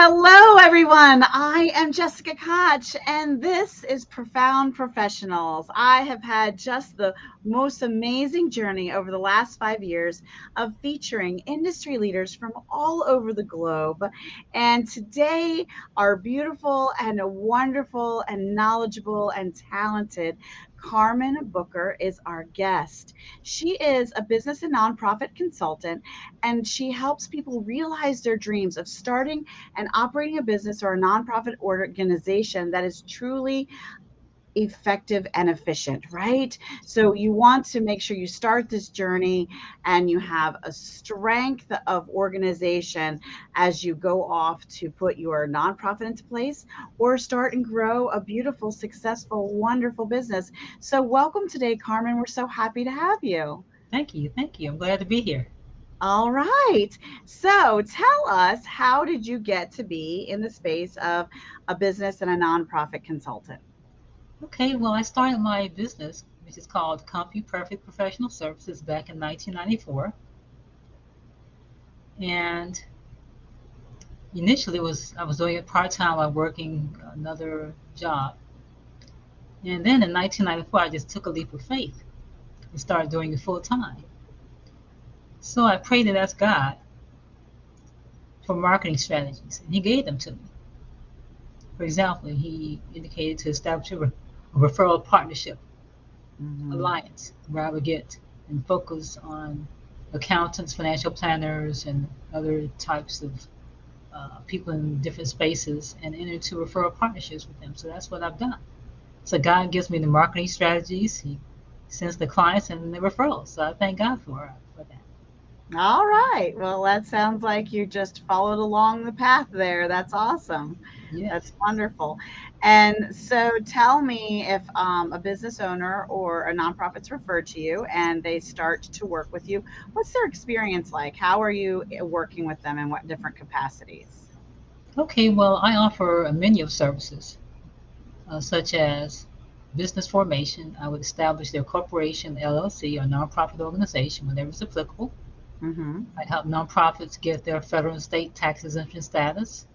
Hello, everyone. I am Jessica Koch, and this is Profound Professionals. I have had just the most amazing journey over the last 5 years of featuring industry leaders from all over the globe. And today, our beautiful and wonderful and knowledgeable and talented Karmen Booker is our guest. She is a business and nonprofit consultant, and she helps people realize their dreams of starting and operating a business or a nonprofit organization that is truly effective and efficient, right? So you want to make sure you start this journey and you have a strength of organization as you go off to put your nonprofit into place or start and grow a beautiful, successful, wonderful business. So welcome today, Karmen. We're so happy to have you. Thank you. Thank you. I'm glad to be here. All right. So tell us, how did you get to be in the space of a business and a nonprofit consultant? Okay, well, I started my business, which is called Perfect Professional Services, back in 1994. And initially, I was doing it part time while working another job. And then in 1994, I just took a leap of faith and started doing it full time. So I prayed and asked God for marketing strategies, and He gave them to me. For example, He indicated to establish a referral partnership Mhm. alliance where I would get and focus on accountants, financial planners, and other types of people in different spaces and enter into referral partnerships with them. So that's what I've done. So God gives me the marketing strategies. He sends the clients and the referrals. So I thank God for that. All right. Well, that sounds like you just followed along the path there. That's awesome. Yes. That's wonderful. And so tell me, if a business owner or a nonprofit's referred to you and they start to work with you, what's their experience like? How are you working with them in what different capacities? Okay, well, I offer a menu of services, such as business formation. I would establish their corporation, LLC, or nonprofit organization whenever it's applicable. Mm-hmm. I help nonprofits get their federal and state tax exemption status,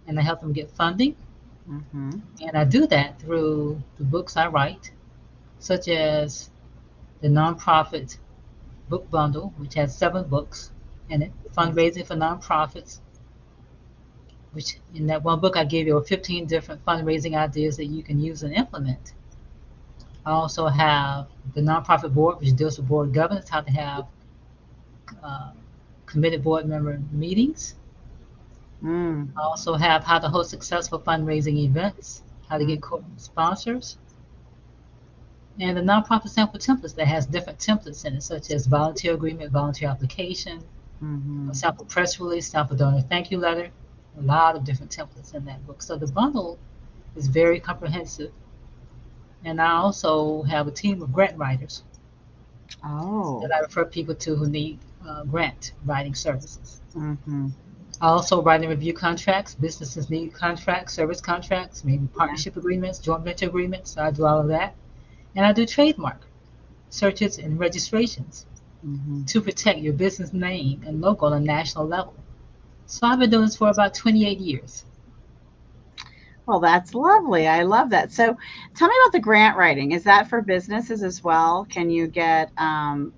and I help them get funding. Mm-hmm. And I do that through the books I write, such as the nonprofit book bundle, which has 7 books in it, fundraising for nonprofits, which in that one book I gave you 15 different fundraising ideas that you can use and implement. I also have the nonprofit board, which deals with board governance, how to have uh, committed board member meetings. Mm-hmm. I also have how to host successful fundraising events, how to get corporate sponsors, and the nonprofit sample templates that has different templates in it, such as volunteer agreement, volunteer application, a Mm-hmm. sample press release, sample donor thank you letter, a lot of different templates in that book. So the bundle is very comprehensive. And I also have a team of grant writers that Oh. I refer people to who need grant writing services. Mm-hmm. I also write and review contracts. Businesses need contracts, service contracts, maybe Yeah. partnership agreements, joint venture agreements. So I do all of that. And I do trademark searches and registrations Mm-hmm. to protect your business name and logo on a national level. So I've been doing this for about 28 years. Well, that's lovely. I love that. So, tell me about the grant writing. Is that for businesses as well? Can you get, can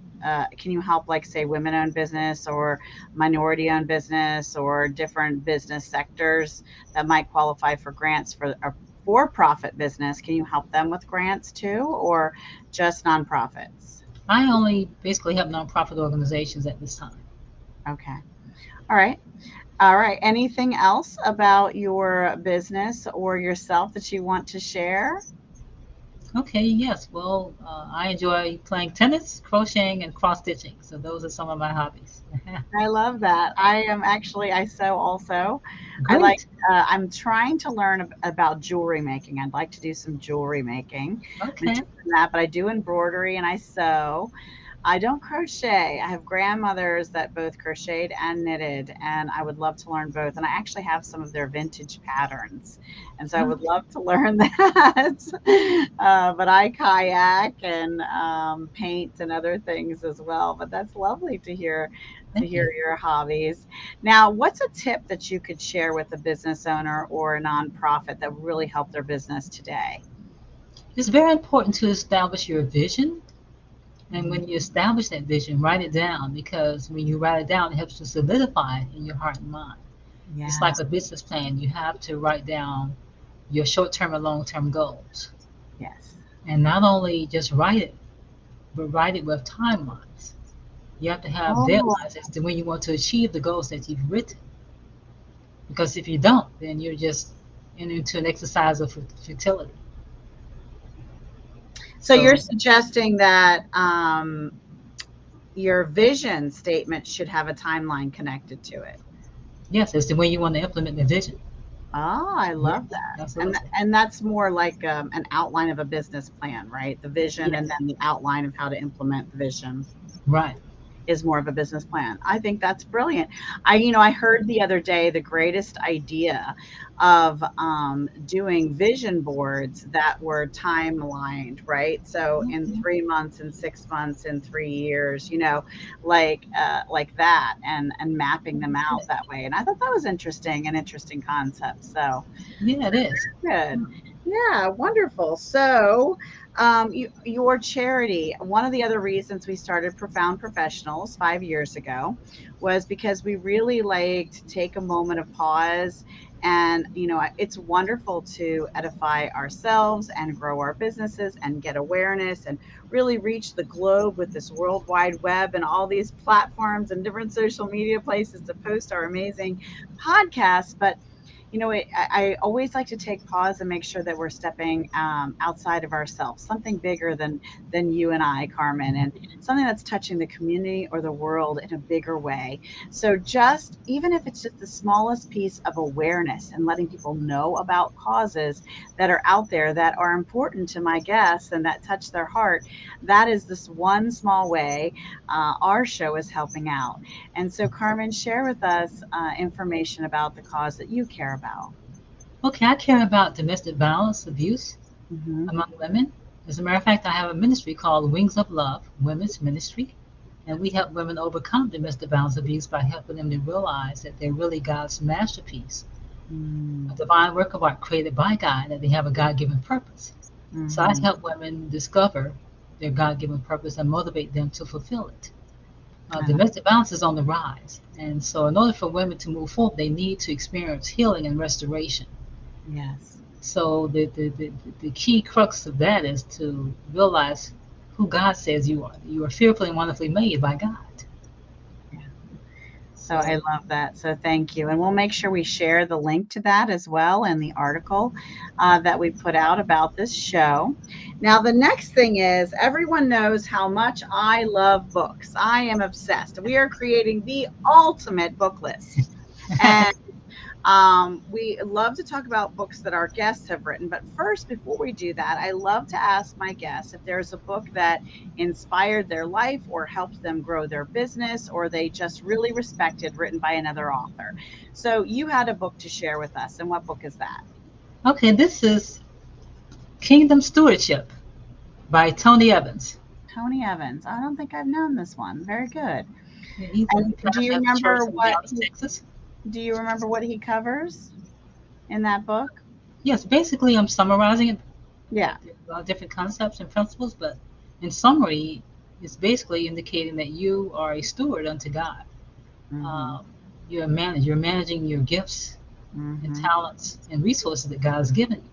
you help, like, say, women-owned business or minority-owned business or different business sectors that might qualify for grants for a for-profit business? Can you help them with grants too, or just nonprofits? I only basically help nonprofit organizations at this time. Okay. All right. All right. Anything else about your business or yourself that you want to share? Okay, yes. Well, I enjoy playing tennis, crocheting, and cross stitching. So those are some of my hobbies. I love that. I am actually, I sew also. I like, Great. I'm trying to learn about jewelry making. I'd like to do some jewelry making. I'm Okay. interested in that, but I do embroidery and I sew. I don't crochet. I have grandmothers that both crocheted and knitted, and I would love to learn both. And I actually have some of their vintage patterns, and so I would love to learn that. But I kayak and paint and other things as well. But that's lovely to Thank you. hear your hobbies. Now, what's a tip that you could share with a business owner or a nonprofit that really helped their business today? It's very important to establish your vision. And Mhm. when you establish that vision, write it down because when you write it down, it helps to solidify it in your heart and mind. It's Yeah. like a business plan. You have to write down your short term and long term goals. Yes. And not only just write it, but write it with timelines. You have to have Oh, deadlines as to when you want to achieve the goals that you've written. Because if you don't, then you're just into an exercise of futility. so you're So, suggesting that your vision statement should have a timeline connected to it. yes, as to when you want to implement the vision. Oh, I love Yes, that. absolutely. And that's more like an outline of a business plan, right? The vision and Yes, then the outline of how to implement the vision right. is more of a business plan. I think that's brilliant. I heard the other day the greatest idea of doing vision boards that were timelined, right? So in Mhm. 3 months, in 6 months, in 3 years, like that, and mapping them out Yeah, that way. And I thought that was interesting, an interesting concept. yeah, it is. Good. Yeah, wonderful. So, your charity, one of the other reasons we started Profound Professionals 5 years ago was because we really like to take a moment of pause. And, it's wonderful to edify ourselves and grow our businesses and get awareness and really reach the globe with this World Wide Web and all these platforms and different social media places to post our amazing podcasts. But I always like to take pause and make sure that we're stepping outside of ourselves, something bigger than you and I, Carmen, and something that's touching the community or the world in a bigger way. So just even if it's just the smallest piece of awareness and letting people know about causes that are out there that are important to my guests and that touch their heart, that is this one small way our show is helping out. And so, Carmen, share with us information about the cause that you care about. Okay, I care about domestic violence, abuse Hmm. among women. As a matter of fact, I have a ministry called Wings of Love, Women's Ministry, and we help women overcome domestic violence abuse by helping them to realize that they're really God's masterpiece, a Mm-hmm. divine work of art created by God, that they have a God given purpose. So I Mm-hmm. help women discover their God given purpose and motivate them to fulfill it. Domestic violence is on the rise, and so in order for women to move forward, they need to experience healing and restoration. Yes. So the key crux of that is to realize who God says you are. You are fearfully and wonderfully made by God. Yeah. So I So, love that. So thank you. And we'll make sure we share the link to that as well in the article that we put out about this show. Now, the next thing is everyone knows how much I love books. I am obsessed. We are creating the ultimate book list. And we love to talk about books that our guests have written. But first, before we do that, I love to ask my guests if there's a book that inspired their life or helped them grow their business or they just really respected, written by another author. So you had a book to share with us. And what book is that? okay, this is Kingdom Stewardship by Tony Evans. Tony Evans. I don't think I've known this one. Very good. He's a And pastor of the church in Dallas, Texas. do you remember what he covers in that book? Yes, basically, I'm summarizing it. Yeah. There's a lot of different concepts and principles, but in summary, it's basically indicating that you are a steward unto God. Mm-hmm. Um, you're a manager. You're managing your gifts and Mm-hmm. talents and resources that God has given you.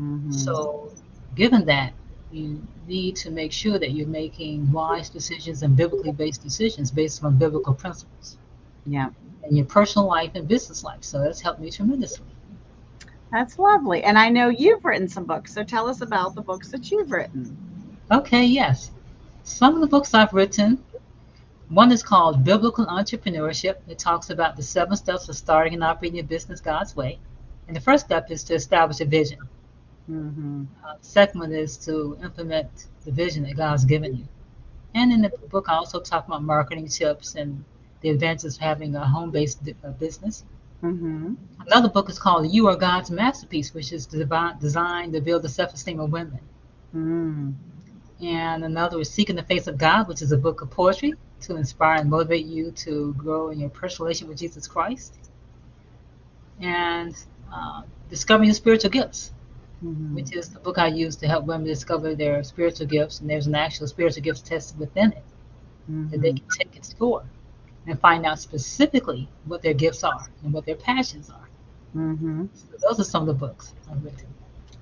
Mm-hmm. So, given that, you need to make sure that you're making wise decisions and biblically based decisions based on biblical principles Yeah. in your personal life and business life. So that's helped me tremendously. That's lovely. And I know you've written some books, so tell us about the books that you've written. Okay, yes. Some of the books I've written, one is called Biblical Entrepreneurship. It talks about the 7 steps of starting and operating your business God's way. And the first step is to establish a vision. Mm-hmm. The second one is to implement the vision that God's given you. And in the book, I also talk about marketing tips and the advantages of having a home-based business. Mm-hmm. Another book is called You Are God's Masterpiece, which is designed to build the self-esteem of women. Mm. And another is Seeking the Face of God, which is a book of poetry to inspire and motivate you to grow in your personal relationship with Jesus Christ. And Discovering Your Spiritual Gifts, Mm-hmm. which is the book I use to help women discover their spiritual gifts. And there's an actual spiritual gifts test within it that they Mm-hmm. can take and score and find out specifically what their gifts are and what their passions are. Mm-hmm. So those are some of the books I've written.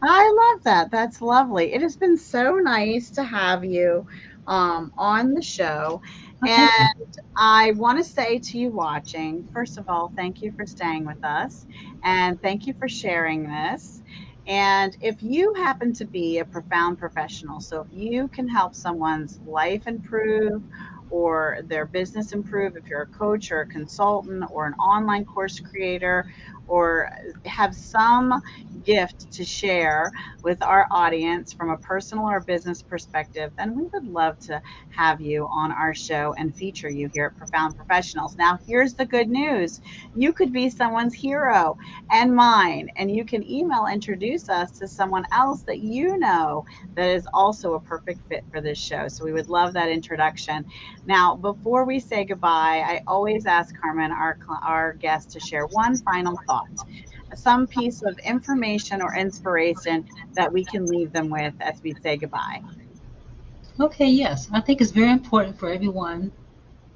I love that. That's lovely. It has been so nice to have you on the show. Oh, And thank you. I want to say to you watching, first of all, thank you for staying with us and thank you for sharing this. And if you happen to be a profound professional, so if you can help someone's life improve or their business improve, if you're a coach or a consultant or an online course creator, or have some gift to share with our audience from a personal or business perspective, then we would love to have you on our show and feature you here at Profound Professionals. Now, here's the good news. You could be someone's hero and mine, and you can introduce us to someone else that you know that is also a perfect fit for this show. So we would love that introduction. Now, before we say goodbye, I always ask Karmen, our guest, to share one final thought, some piece of information or inspiration that we can leave them with as we say goodbye. Okay, yes. I think it's very important for everyone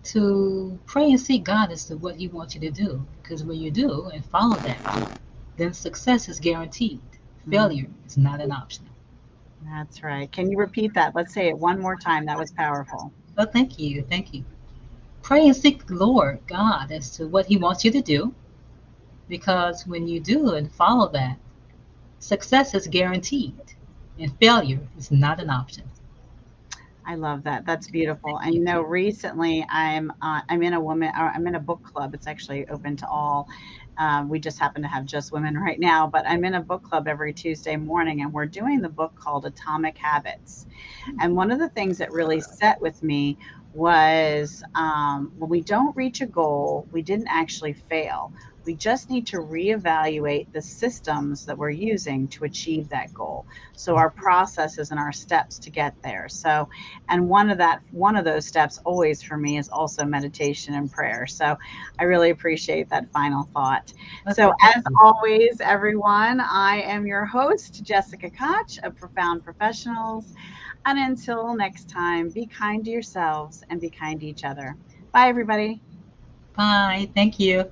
to pray and seek God as to what He wants you to do. Because when you do and follow that, then success is guaranteed. Mm, Failure is not an option. that's right. Can you repeat that? Let's say it one more time. That was powerful. So thank you. Thank you. Pray and seek the Lord God as to what He wants you to do. Because when you do and follow that, success is guaranteed. And failure is not an option. I love that. That's beautiful. And Thank you. recently I'm in a book club. It's actually open to all. We just happen to have just women right now, but I'm in a book club every Tuesday morning, and we're doing the book called Atomic Habits. And one of the things that really set with me was when we don't reach a goal, we didn't actually fail. We just need to reevaluate the systems that we're using to achieve that goal. So our processes and our steps to get there. So, and one of those steps always for me is also meditation and prayer. So I really appreciate that final thought. So Okay, thank as you. always, everyone, I am your host, Jessica Koch of Profound Professionals. And until next time, be kind to yourselves and be kind to each other. Bye, everybody. Bye. Thank you.